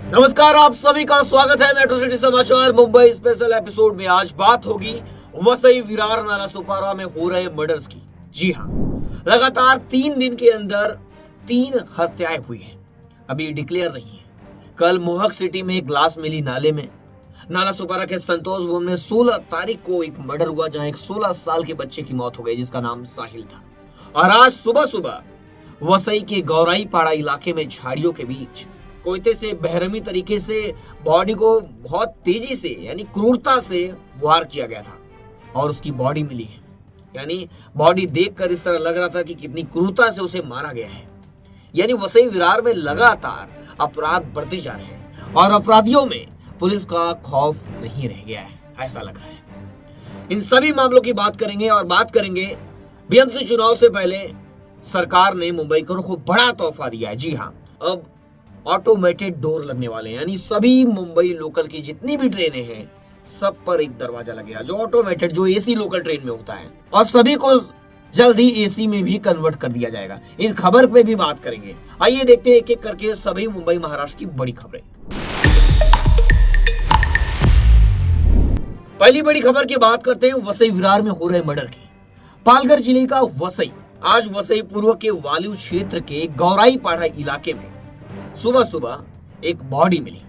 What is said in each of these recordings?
नमस्कार, आप सभी का स्वागत है मेट्रो सिटी समाचार मुंबई स्पेशल एपिसोड में। आज बात होगी वसई विरार नालासोपारा में हो रहे मर्डर्स की। जी हाँ, लगातार 3 दिन के अंदर 3 हत्याएं हुई हैं। अभी डिक्लेयर नहीं है। कल मोहक सिटी में एक ग्लास मिली नाले में। नालासोपारा के संतोष भवन में 16 तारीख को एक मर्डर हुआ जहां एक 16 साल के बच्चे की मौत हो गई जिसका नाम साहिल था। और आज सुबह सुबह वसई के गौराई पाड़ा इलाके में झाड़ियों के बीच कोयते से बेरहमी तरीके से बॉडी को बहुत तेजी से यानी क्रूरता से वार किया गया था और उसकी बॉडी मिली है। यानी बॉडी देखकर इस तरह लग रहा था कि कितनी क्रूरता से उसे मारा गया है। यानी वसई विरार में लगातार अपराध बढ़ते जा रहे हैं और अपराधियों में पुलिस का खौफ नहीं रह गया है, ऐसा लग रहा है। इन सभी मामलों की बात करेंगे और बात करेंगे बीएमसी चुनाव से पहले सरकार ने मुंबई को बड़ा तोहफा दिया है। जी हाँ, अब ऑटोमेटेड डोर लगने वाले हैं। यानी सभी मुंबई लोकल की जितनी भी ट्रेनें हैं सब पर एक दरवाजा लगेगा जो ऑटोमेटेड, जो एसी लोकल ट्रेन में होता है, और सभी को जल्द ही एसी में भी कन्वर्ट कर दिया जाएगा। इन खबर पे भी बात करेंगे। आइए देखते हैं एक एक करके सभी मुंबई महाराष्ट्र की बड़ी खबरें। पहली बड़ी खबर की बात करते हैं वसई विरार में हो रहे मर्डर की। पालघर जिले का वसई, आज वसई पूर्व के वालू क्षेत्र के गौराई पाड़ा इलाके में सुबह सुबह एक बॉडी मिली।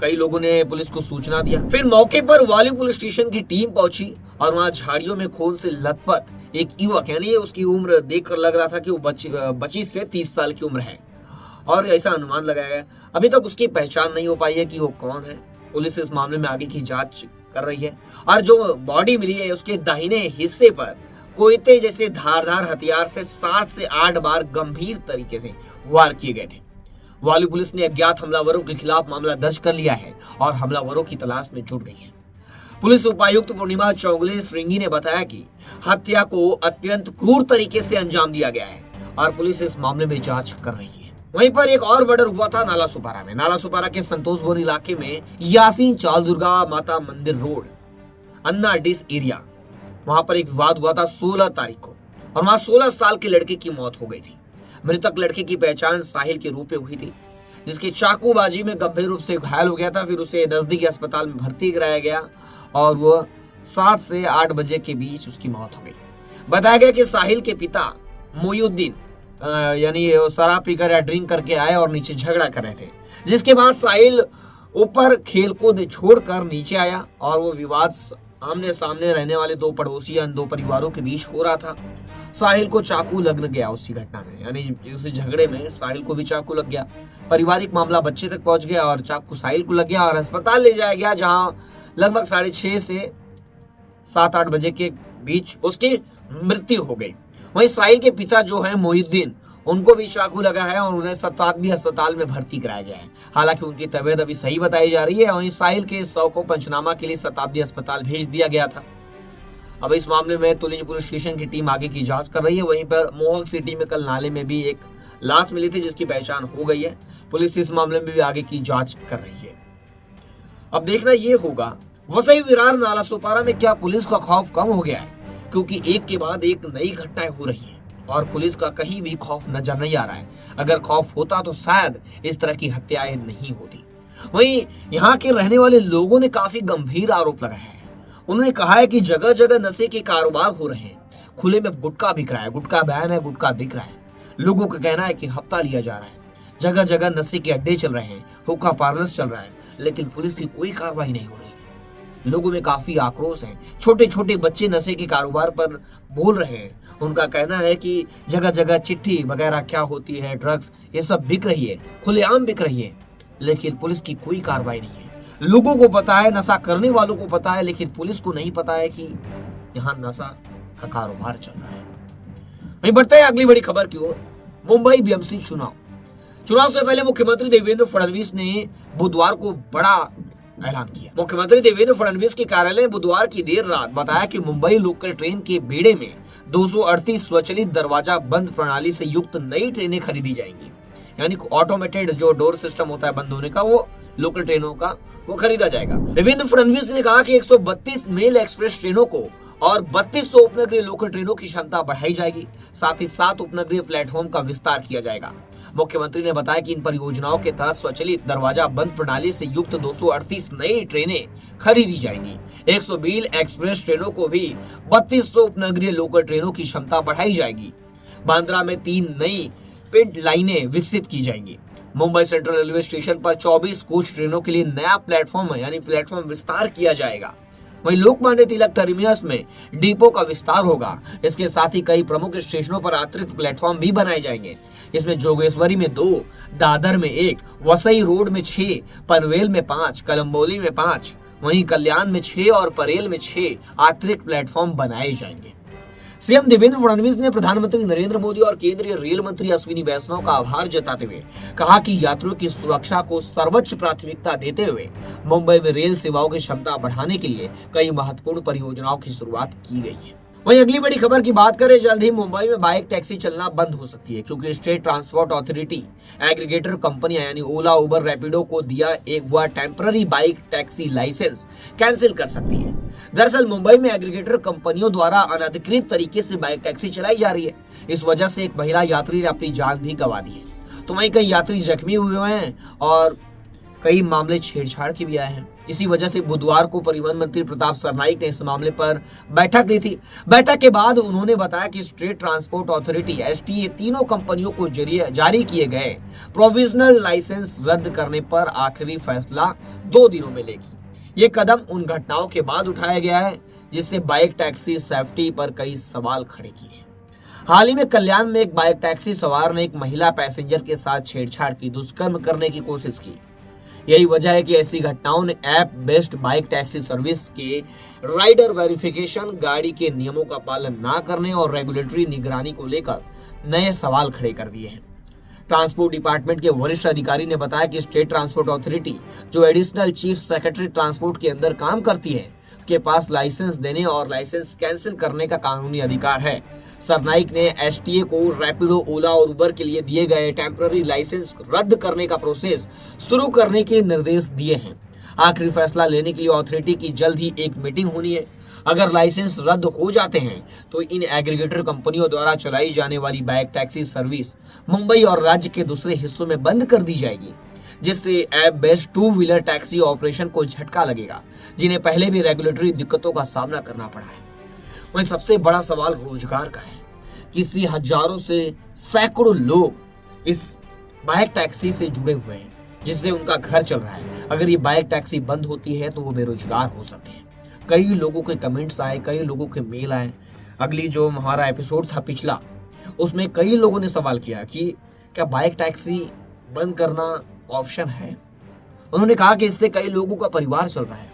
कई लोगों ने पुलिस को सूचना दिया। फिर मौके पर वाली पुलिस स्टेशन की टीम पहुंची और वहां झाड़ियों में खून से लथपथ एक युवक, यानी उसकी उम्र देखकर लग रहा था कि वो 25 से 30 साल की उम्र है और ऐसा अनुमान लगाया गया। अभी तक उसकी पहचान नहीं हो पाई है कि वो कौन है। पुलिस इस मामले में आगे की जांच कर रही है और जो बॉडी मिली है उसके दाहिने हिस्से पर कोयते जैसे धारदार हथियार से 7 से 8 बार गंभीर तरीके से वार किए गए थे। वाली पुलिस ने अज्ञात हमलावरों के खिलाफ मामला दर्ज कर लिया है और हमलावरों की तलाश में जुट गई है। पुलिस उपायुक्त पूर्णिमा चौगले श्रृंगी ने बताया कि हत्या को अत्यंत क्रूर तरीके से अंजाम दिया गया है और पुलिस इस मामले में जांच कर रही है। वहीं पर एक और मर्डर हुआ था नालासोपारा में। नालासोपारा के संतोष भवन इलाके में यासीन चाल दुर्गा माता मंदिर रोड अन्ना डिस एरिया, वहां पर एक विवाद हुआ था 16 तारीख को और वहां 16 साल के लड़के की मौत हो गई थी। मृतक लड़के की पहचान साहिल के रूप में हुई थी जिसकी चाकूबाजी में गंभीर रूप से घायल हो गया था। फिर उसे नजदीकी अस्पताल में भर्ती कराया गया और वो 7 से 8 बजे के बीच उसकी मौत हो गई। बताया गया कि साहिल के पिता मोयुद्दीन यानी शराब पीकर या ड्रिंक करके आए और नीचे झगड़ा कर रहे थे, जिसके बाद साहिल ऊपर खेल को छोड़कर नीचे आया और वो विवाद आमने सामने रहने वाले 2 पड़ोसी या 2 परिवारों के बीच हो रहा था। साहिल को चाकू लग गया उसी घटना में, यानी उसी झगड़े में साहिल को भी चाकू लग गया। पारिवारिक मामला बच्चे तक पहुंच गया और चाकू साहिल को लग गया और अस्पताल ले जाया गया जहां लगभग 6:30 से 7-8 बजे के बीच उसकी मृत्यु हो गई। वहीं साहिल के पिता जो है मोहिउद्दीन, उनको भी चाकू लगा है और उन्हें शताब्दी अस्पताल में भर्ती कराया गया है। हालांकि उनकी तबीयत अभी सही बताई जा रही है। वहीं साहिल के शव को पंचनामा के लिए शताब्दी अस्पताल भेज दिया गया था। अब इस मामले में तुलिंज पुलिस स्टेशन की टीम आगे की जांच कर रही है। वहीं पर मोहक सिटी में कल नाले में भी एक लाश मिली थी जिसकी पहचान हो गई है। पुलिस इस मामले में भी आगे की जांच कर रही है। अब देखना यह होगा वसई विरार नालासोपारा में क्या पुलिस का खौफ कम हो गया है, क्योंकि एक के बाद एक नई घटनाएं हो रही है और पुलिस का कहीं भी खौफ नजर नहीं आ रहा है। अगर खौफ होता तो शायद इस तरह की हत्याएं नहीं होती। वहीं यहाँ के रहने वाले लोगों ने काफी गंभीर आरोप लगाया है। उन्होंने कहा है कि जगह जगह नशे के कारोबार हो रहे हैं। खुले में गुटखा बिक रहा है, गुटखा बैन है, गुटखा बिक रहा है। लोगों का कहना है कि हफ्ता लिया जा रहा है। जगह जगह नशे के अड्डे चल रहे हैं, हुक्का पार्लर्स चल रहा है, लेकिन पुलिस की कोई कार्रवाई नहीं हो रही है। लोगों में काफी आक्रोश है। छोटे छोटे बच्चे नशे के कारोबार पर बोल रहे हैं। उनका कहना है कि जगह जगह चिट्ठी वगैरह क्या होती है, ड्रग्स, ये सब बिक रही है, खुलेआम बिक रही है, लेकिन पुलिस की कोई कार्रवाई नहीं है। लोगों को पता है, नशा करने वालों को पता है, लेकिन पुलिस को नहीं पता है कि यहाँ नशा का कारोबार चल रहा है। वहीं बढ़ते हैं अगली बड़ी खबर की ओर। मुंबई बीएमसी चुनाव से पहले मुख्यमंत्री देवेंद्र फडणवीस ने बुधवार को बड़ा ऐलान किया। मुख्यमंत्री देवेंद्र फडणवीस के कार्यालय ने बुधवार की देर रात बताया कि मुंबई लोकल ट्रेन के बेड़े में 238 स्वचालित दरवाजा बंद प्रणाली से युक्त नई ट्रेनें खरीदी जाएंगी। यानी ऑटोमेटेड जो डोर सिस्टम होता है बंद होने का, वो लोकल ट्रेनों का वो खरीदा जाएगा। देवेंद्र फडणवीस ने कहा कि 132 मेल एक्सप्रेस ट्रेनों को और 3200 उपनगरीय लोकल ट्रेनों की क्षमता बढ़ाई जाएगी। साथ ही 7 उपनगरीय प्लेटफॉर्म का विस्तार किया जाएगा। मुख्यमंत्री ने बताया कि इन परियोजनाओं के तहत स्वचालित दरवाजा बंद प्रणाली से युक्त 238 नई ट्रेनें खरीदी जाएंगी। 120 एक्सप्रेस ट्रेनों को भी 3200 उपनगरीय लोकल ट्रेनों की क्षमता बढ़ाई जाएगी। बांद्रा में 3 नई पिंड लाइनें विकसित की जाएंगी। मुंबई सेंट्रल रेलवे स्टेशन पर 24 कोच ट्रेनों के लिए नया प्लेटफॉर्म यानी प्लेटफॉर्म विस्तार किया जाएगा। वहीं लोकमान्य तिलक टर्मिनस में डिपो का विस्तार होगा। इसके साथ ही कई प्रमुख स्टेशनों पर अतिरिक्त प्लेटफॉर्म भी बनाए जाएंगे। इसमें जोगेश्वरी में 2, दादर में 1, वसई रोड में 6, पनवेल में 5, कलम्बोली में 5, वहीं कल्याण में 6 और परेल में 6 अतिरिक्त प्लेटफॉर्म बनाए जाएंगे। सीएम देवेंद्र फडणवीस ने प्रधानमंत्री नरेंद्र मोदी और केंद्रीय रेल मंत्री अश्विनी वैष्णव का आभार जताते हुए कहा कि यात्रियों की सुरक्षा को सर्वोच्च प्राथमिकता देते हुए मुंबई में रेल सेवाओं की क्षमता बढ़ाने के लिए कई महत्वपूर्ण परियोजनाओं की शुरुआत की गई है। वहीं अगली बड़ी खबर की बात करें, जल्द ही मुंबई में बाइक टैक्सी चलना बंद हो सकती है क्योंकि स्टेट ट्रांसपोर्ट अथॉरिटी एग्रीगेटर कंपनियां यानी ओला, उबर, रैपिडो को दिया एक temporary bike taxi licence cancel कर सकती है। दरअसल मुंबई में एग्रीगेटर कंपनियों द्वारा अनधिकृत तरीके से बाइक टैक्सी चलाई जा रही है। इस वजह से एक महिला यात्री ने अपनी जान भी गंवा दी है, तो वहीं कई यात्री जख्मी हुए हैं और कई मामले छेड़छाड़ के भी आए हैं। इसी वजह से बुधवार को परिवहन मंत्री प्रताप सरनाईक ने इस मामले पर बैठक ली थी। बैठक के बाद उन्होंने बताया कि स्टेट ट्रांसपोर्ट अथॉरिटी एसटीए तीनों कंपनियों को जारी किए गए प्रोविजनल लाइसेंस रद्द करने पर आखिरी फैसला 2 दिनों में लेगी। ये कदम उन घटनाओं के बाद उठाया गया है जिससे बाइक टैक्सी सेफ्टी पर कई सवाल खड़े किए। हाल ही में कल्याण में एक बाइक टैक्सी सवार ने एक महिला पैसेंजर के साथ छेड़छाड़ की, दुष्कर्म करने की कोशिश की। यही वजह है कि ऐसी घटनाओं ने app based bike taxi service के राइडर वेरिफिकेशन, गाड़ी के नियमों का पालन न करने और रेगुलेटरी निगरानी को लेकर नए सवाल खड़े कर दिए हैं। ट्रांसपोर्ट डिपार्टमेंट के वरिष्ठ अधिकारी ने बताया कि स्टेट ट्रांसपोर्ट अथॉरिटी, जो एडिशनल चीफ सेक्रेटरी ट्रांसपोर्ट के अंदर काम करती है, के पास लाइसेंस देने और लाइसेंस कैंसिल करने का कानूनी अधिकार है। सरनाईक ने एसटीए को रैपिडो, ओला और उबर के लिए दिए गए टेम्पररी लाइसेंस रद्द करने का प्रोसेस शुरू करने के निर्देश दिए हैं। आखिरी फैसला लेने के लिए अथॉरिटी की जल्द ही एक मीटिंग होनी है। अगर लाइसेंस रद्द हो जाते हैं तो इन एग्रीगेटर कंपनियों द्वारा चलाई जाने वाली बाइक टैक्सी सर्विस मुंबई और राज्य के दूसरे हिस्सों में बंद कर दी जाएगी, जिससे app based 2 wheeler taxi operation को झटका लगेगा, जिन्हें पहले भी रेगुलेटरी दिक्कतों का सामना करना पड़ा है। वहीं सबसे बड़ा सवाल रोजगार का है। किसी हजारों से सैकड़ों लोग इस बाइक टैक्सी से जुड़े हुए हैं, जिससे उनका घर चल रहा है। अगर ये बाइक टैक्सी बंद होती है तो वो बेरोजगार हो सकते हैं। कई लोगों के कमेंट्स आए, कई लोगों के मेल आए। अगली जो हमारा एपिसोड था पिछला, उसमें कई लोगों ने सवाल किया कि क्या बाइक टैक्सी बंद करना ऑप्शन है। उन्होंने कहा कि इससे कई लोगों का परिवार चल रहा है।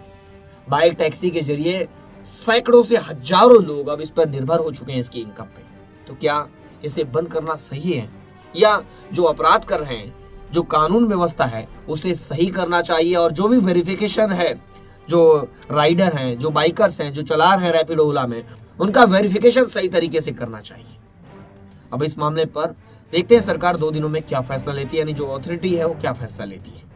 बाइक टैक्सी के जरिए सैकड़ों से हजारों लोग अब इस पर निर्भर हो चुके हैं, इसकी इनकम पे। तो क्या इसे बंद करना सही है, या जो अपराध कर रहे हैं, जो कानून व्यवस्था है, उसे सही करना चाहिए, और जो भी वेरिफिकेशन है, जो राइडर हैं, जो बाइकर्स हैं, जो चला रहे हैं रैपिडो, ओला में, उनका वेरिफिकेशन सही तरीके से करना चाहिए। अब इस मामले पर देखते हैं सरकार 2 दिनों में क्या फैसला लेती है, यानी जो अथॉरिटी है वो क्या फैसला लेती है।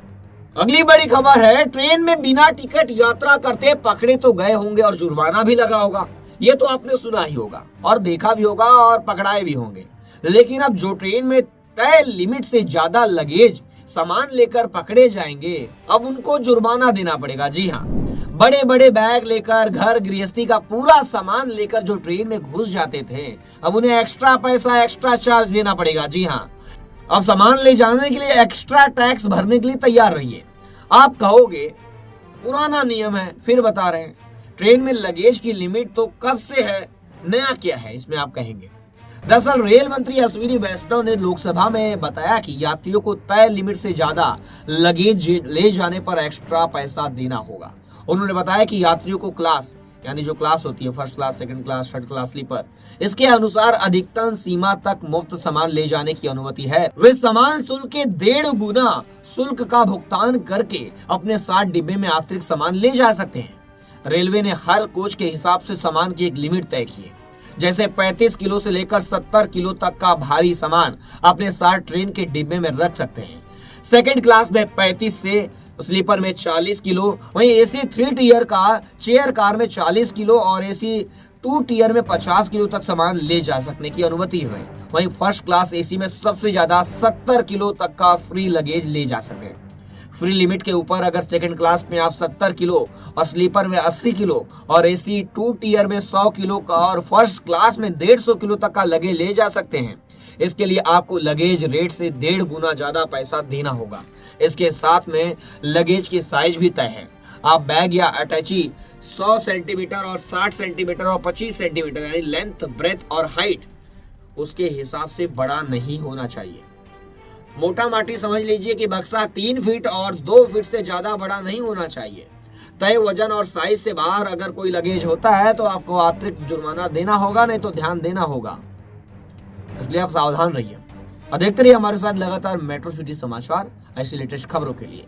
अगली बड़ी खबर है, ट्रेन में बिना टिकट यात्रा करते पकड़े तो गए होंगे और जुर्माना भी लगा होगा। ये तो आपने सुना ही होगा और देखा भी होगा और पकड़ाए भी होंगे। लेकिन अब जो ट्रेन में तय लिमिट से ज्यादा लगेज सामान लेकर पकड़े जाएंगे, अब उनको जुर्माना देना पड़ेगा। जी हाँ, बड़े बड़े बैग लेकर, घर गृहस्थी का पूरा सामान लेकर जो ट्रेन में घुस जाते थे, अब उन्हें एक्स्ट्रा पैसा, एक्स्ट्रा चार्ज देना पड़ेगा। जी हाँ, अब सामान ले जाने के लिए एक्स्ट्रा टैक्स भरने के लिए तैयार रहिए। आप कहोगे पुराना नियम है, फिर बता रहे हैं। ट्रेन में लगेज की लिमिट तो कब से है, नया क्या है, इसमें आप कहेंगे। दरअसल रेल मंत्री अश्विनी वैष्णव ने लोकसभा में बताया कि यात्रियों को तय लिमिट से ज्यादा लगेज ले जाने पर एक्स्ट्रा पैसा देना होगा। उन्होंने बताया कि यात्रियों को क्लास, यानी जो क्लास होती है, first class, second class, third class, sleeper, इसके अनुसार अधिकतम सीमा तक मुफ्त सामान ले जाने की अनुमति है। वे सामान शुल्क के 1.5 गुना शुल्क का भुगतान करके अपने 60 डिब्बे में अतिरिक्त सामान ले जा सकते हैं। रेलवे ने हर कोच के हिसाब से सामान की एक लिमिट तय की है। जैसे 35 किलो से लेकर 70 किलो तक का भारी सामान अपने साथ ट्रेन के डिब्बे में रख सकते हैं। सेकंड क्लास में 35 से, स्लीपर में 40 किलो, वहीं एसी 3 टियर का चेयर कार में 40 किलो और एसी टू टीयर में 50 किलो तक सामान ले जा सकने की अनुमति है। वहीं फर्स्ट क्लास एसी में सबसे ज्यादा 70 किलो तक का फ्री लगेज ले जा सके। फ्री लिमिट के ऊपर अगर सेकंड क्लास में आप 70 किलो और स्लीपर में 80 किलो और एसी टू टीयर में 100 किलो का और फर्स्ट क्लास में 150 किलो तक का लगेज ले जा सकते हैं। इसके लिए आपको लगेज रेट से 1.5 गुना ज्यादा पैसा देना होगा। इसके साथ में लगेज की साइज भी तय है। आप बैग या अटैची 100 सेंटीमीटर और 60 सेंटीमीटर और 25 सेंटीमीटर यानी लेंथ, ब्रेथ और हाइट उसके हिसाब से बड़ा नहीं होना चाहिए। मोटा माटी समझ लीजिए कि बक्सा 3 फीट और 2 फीट से ज्यादा बड़ा नहीं होना चाहिए। तय वजन और साइज से बाहर अगर कोई लगेज होता है तो आपको अतिरिक्त जुर्माना देना होगा, नहीं तो ध्यान देना होगा। इसलिए आप सावधान रहिए और देखते रहिए हमारे साथ लगातार मेट्रो सिटी समाचार ऐसी लेटेस्ट खबरों के लिए।